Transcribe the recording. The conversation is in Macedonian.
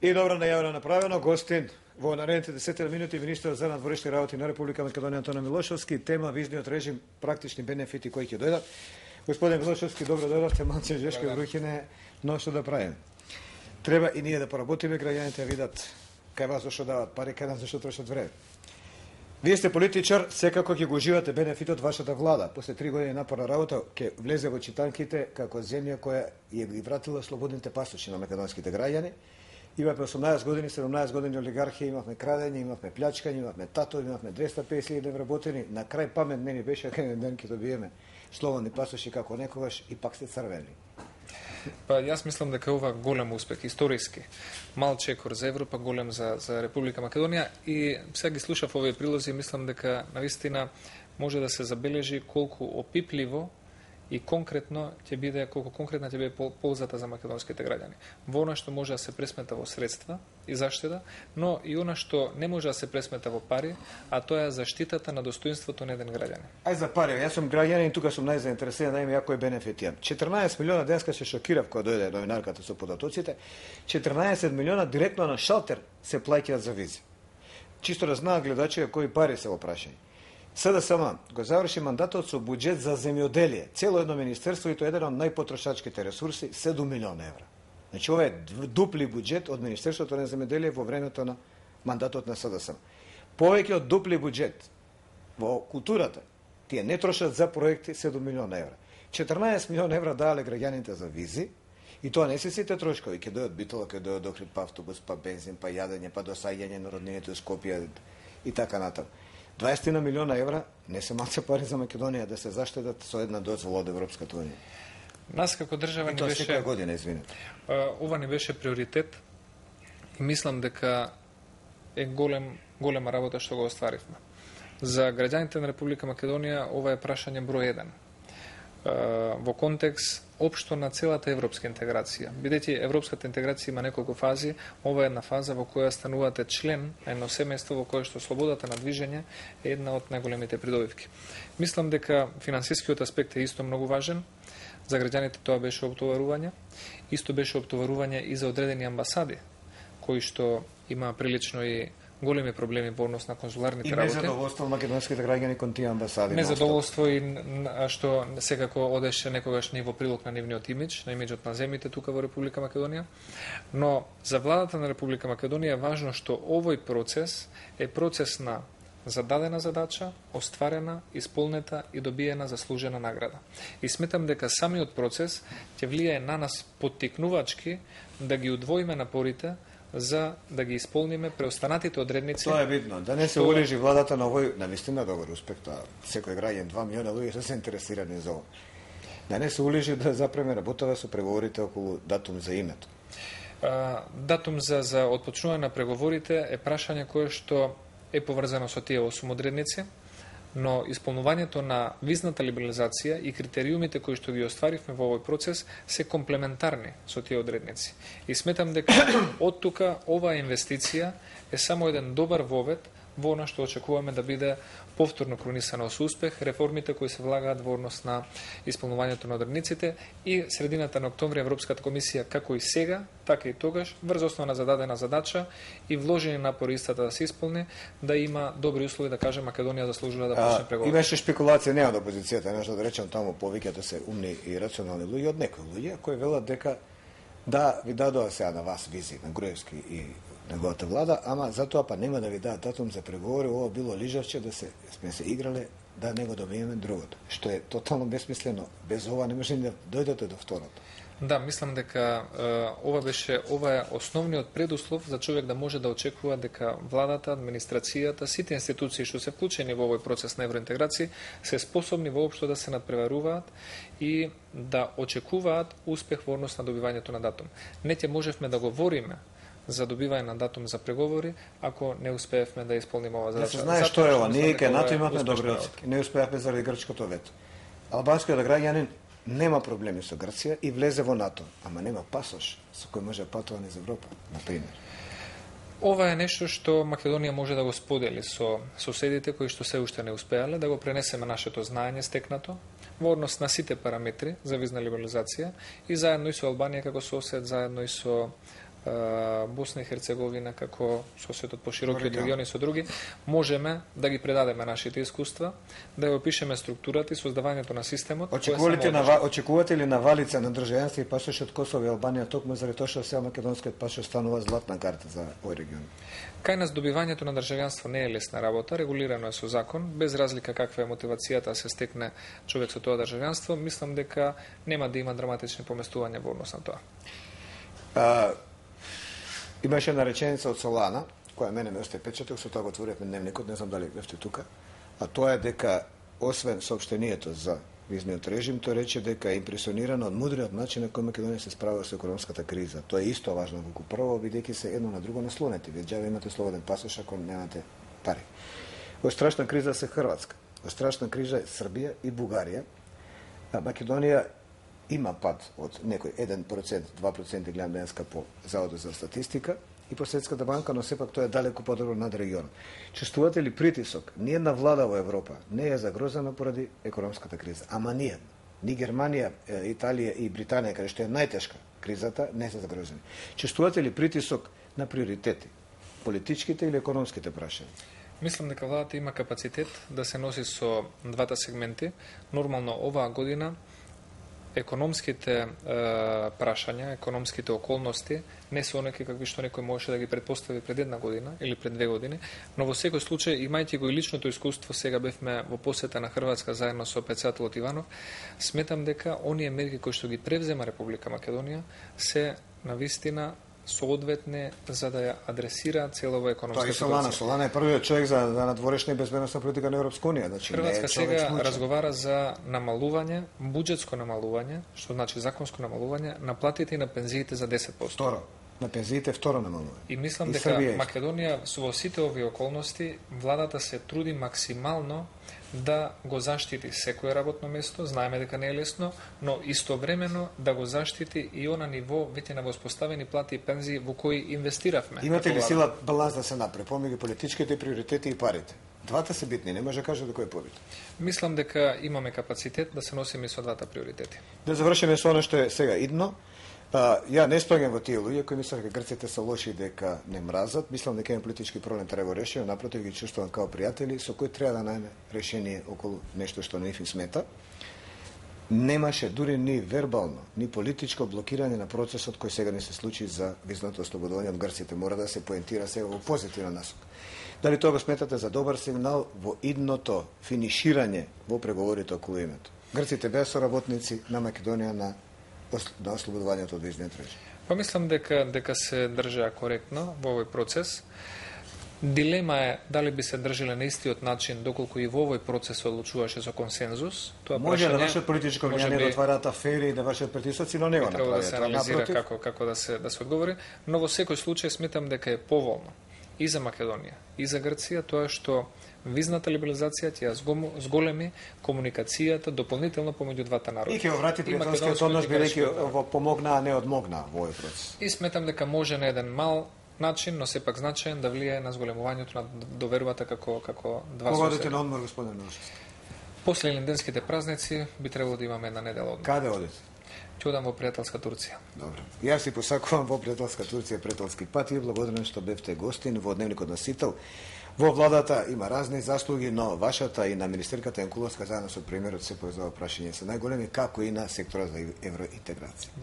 И добро најавено направено, гостин во наредните 10 минути министерот за надворешни работи на Република Македонија Антоне Милошовски, тема визниот режим, практични бенефити кои ќе дојдат. Господин Милошовски, добро дојдовте, Манче Жешко Врухине, но што да правиме? Треба и ние да поработиме, граѓаните видат кај вас зашто дават пари, кај нас зашто трошат време. Вие сте политичар, секако ќе го уживате бенефитот вашата влада. После 3 години напорна работа ќе влезе во читанките како земја која ја ги вратила слободните пасоши на македонските граѓани. Имавме 18 години, 17 години олигархија, имавме крадење, имавме плячкање, имавме тато, имавме 250.000 вработени. На крај памет не ни беше еден ден ќе добиеме слободни пасоши како некогаш и пак сте црвени. Па јас мислам дека ова голем успех, историски. Мал чекор за Европа, голем за Република Македонија и сега ги слушав овие прилози и мислам дека навистина може да се забележи колку опипливо и конкретно ќе биде, колку конкретна ќе биде ползата за македонските граѓани. Во она што може да се пресмета во средства и заштеда, но и она што не може да се пресмета во пари, а тоа е заштитата на достоинството на еден граѓанин. Ај за пари, јас сум граѓанин и тука сум најзаинтересиран да имам ја кој бенефит имам. 14 милиона денеска се шокирав кога дојде новинарката со податоците. 14 милиона директно на шалтер се плаќаат за визи. Чисто да знаат гледачите кои пари се во прашање. СДСМ го заврши мандатот со буџет за земјоделие. Цело едно министерство и тоа еден од најпотрошачките ресурси 7 милиона евра. Значи ова е дупли буџет од Министерството на земјоделие во времето на мандатот на СДСМ. Повеќе од дупли буџет во културата. Тие не трошат за проекти 7 милиона евра. 14 милиона евра даале граѓаните за визи и тоа не се сите трошкови. Ќе дојдат битола, ќе дојдат Охрид, па автобус, па бензин, па јадење, па досаѓање на роднините у Скопје и така натаму. 20 милиона евра не се малце пари за Македонија да се заштедат со една дозвола од Европската унија. Нас како држава ни беше секоја година, извинете. Ова не беше приоритет и мислам дека е голема работа што го остваривме. За граѓаните на Република Македонија ова е прашање број 1. Во контекст општо на целата европска интеграција. Бидејќи европската интеграција има неколку фази, ова е една фаза во која станувате член на едно семејство во кое што слободата на движење е една од најголемите придобивки. Мислам дека финансискиот аспект е исто многу важен. За граѓаните тоа беше оптоварување. Исто беше оптоварување и за одредени амбасади, кои што има прилично и големи проблеми во однос на конзуларните работи. И незадоволство македонските граѓани кон тие амбасади. Незадоволство и што секако одеше некогаш ни во прилог на нивниот имидж, на имиджот на земјите тука во Република Македонија. Но за владата на Република Македонија е важно што овој процес е процес на зададена задача, остварена, исполнета и добиена заслужена награда. И сметам дека самиот процес ќе влијае на нас поттикнувачки да ги удвоиме напорите за да ги исполниме преостанатите одредници. Тоа е видно, да не се улежи владата на овој навистина добар успех, тоа секој граѓан 2 милиона луѓе се интересирани за ова. Да не се улежи да запреме работава со преговорите околу датум за името. Датум за отпочнување на преговорите е прашање кое што е поврзано со тие 8 одредници, но исполнувањето на визната либерализација и критериумите кои што ги остваривме во овој процес се комплементарни со тие одредници. И сметам дека од тука оваа инвестиција е само еден добар вовед во она што очекуваме да биде повторно кронисано со успех реформите кои се влагаат во однос на исполнувањето на одредниците и средината на октомври Европската комисија како и сега, така и тогаш врз основа на зададена задача и вложени напори истата да се исполни, да има добри услови да каже Македонија заслужува да почне преговори. Имаше спекулација не од опозицијата, нешто да речем таму повеќето се умни и рационални луѓе од некои луѓе кои велат дека да ви дадоа сега на вас визи на Груевски и неговата влада, ама затоа па нема да ви дадат датум за преговори, ова било лижавче да сме се играле да не го добиеме другото, што е тотално бесмислено. Без ова не може да дојдете до второто. Да, мислам дека ова е основниот предуслов за човек да може да очекува дека владата, администрацијата, сите институции што се вклучени во овој процес на евроинтеграција се способни воопшто да се надпреваруваат и да очекуваат успех во однос на добивањето на датум. Не ќе можевме да говориме за добивање на датум за преговори, ако не успеевме да исполниме оваа задача. Не се знае што е ова, ние кај НАТО имавме добри оценки, не успеавме заради грчкото вето. Албанскиот граѓанин нема проблеми со Грција и влезе во НАТО, ама нема пасош со кој може патува низ Европа, например. Ова е нешто што Македонија може да го сподели со соседите кои што се уште не успеале, да го пренесеме нашето знаење стекнато во однос на сите параметри за визна либерализација и заедно и со Албанија како сосед, заедно и со Босна и Херцеговина, како соседот поширокиот регион и со други, можеме да ги предадеме нашите искуства, да ја опишеме структурата и создавањето на системот. Очекувате ли навалица на државјанство и пасошот Косово и Албанија токму заради тоа што сега македонскиот пасош станува златна карта за овој регион? Кај нас добивањето на државјанство не е лесна работа, регулирано е со закон, без разлика каква е мотивацијата да се стекне човек со тоа државјанство, мислам дека нема да има драматични поместувања во однос на тоа. Имаше една реченица од Солана, која мене ме остае печаток, со тоа го отворивме дневникот, не знам дали бевте тука, а тоа е дека, освен соопштението за визниот режим, тој рече дека е импресионирано од мудриот начин на кој Македонија се справила со економската криза. Тоа е исто важно во прво, бидејќи се едно на друго наслонети. Вие џаве имате слободен пасош ако немате пари. Во страшна криза се Хрватска, во страшна криза е Србија и Бугарија. Македонија има пад од некој 1%, 2% гледам денеска по Заводот за статистика и по Светската банка, но сепак тоа е далеку подобро над регионот. Чувствувате ли притисок? Ниедна влада во Европа не е загрозена поради економската криза, ама ни Германија, Италија и Британија, каде што е најтешка кризата, не се загрозени. Чувствувате ли притисок на приоритети, политичките или економските прашања? Мислам дека владата има капацитет да се носи со двата сегменти. Нормално оваа година економските прашања, економските околности не се онаки какви што некој можеше да ги предпостави пред една година или пред 2 години, но во секој случај, имајќи го и личното искуство, сега бевме во посета на Хрватска заедно со председателот Иванов, сметам дека оние мерки кои што ги превзема Република Македонија се навистина соодветни за да ја адресира целова економска ситуација. Солана е првиот човек за надворешна и безбедносна политика на Европска унија. Значи, Хрватска сега разговара за намалување, буџетско намалување, што значи законско намалување на платите и на пензиите за 10%. Второ, на пензиите второ намалување. И мислам дека Македонија во сите овие околности владата се труди максимално да го заштити секое работно место, знаеме дека не е лесно, но истовремено да го заштити и она ниво веќе на воспоставени плати и пензии во кои инвестиравме. Имате ли сила баланс да се направи помеѓу политичките приоритети и парите? Двата се битни, не може да каже дека кој е побит. Мислам дека имаме капацитет да се носиме со двата приоритети. Да завршиме со оно што е сега идно. Ја не спаѓам во тие луѓе кои мислат дека грците се лоши и дека не мразат. Мислам дека има политички проблем треба го реши, напротив ги чувствувам као пријатели со кои треба да најме решение околу нешто што не им смета. Немаше дури ни вербално, ни политичко блокирање на процесот кој сега не се случи за визното ослободување од грците. Мора да се поентира сега во позитивна насока. Дали тоа го сметате за добар сигнал во идното финиширање во преговорите околу името? Грците беа соработници на Македонија на ослободувањето од визниот режим. Па мислам дека се држаа коректно во овој процес. Дилема е дали би се држале на истиот начин доколку и во овој процес се одлучуваше со консензус. Тоа може да вршат политичко влијание, да отвараат афери и да вршат притисоци, но не го направи. Треба да се анализира како да се одговори, но во секој случај сметам дека е поволно и за Македонија, и за Грција тоа што визната либерализација ќе ја зголеми комуникацијата дополнително помеѓу двата народи. И ќе врати пријателскиот однос, бидејќи помогна, а не одмогна во овој процес. И сметам дека може на еден мал начин, но сепак значаен да влијае на зголемувањето на довербата како два соседа. Кога одите на одмор, господин Милошевски? После еленденските празници би требало да имаме една недела одмор. Каде одите? Ќе одам во пријателска Турција. Добро. Јас си посакувам во пријателска Турција пријателски пат и благодарен што бевте гостин во дневникот на Сител. Во владата има разни заслуги, но вашата и на министерката Јанкуловска заедно со премиерот се повезува прашање се најголеми, како и на секторот за евроинтеграција.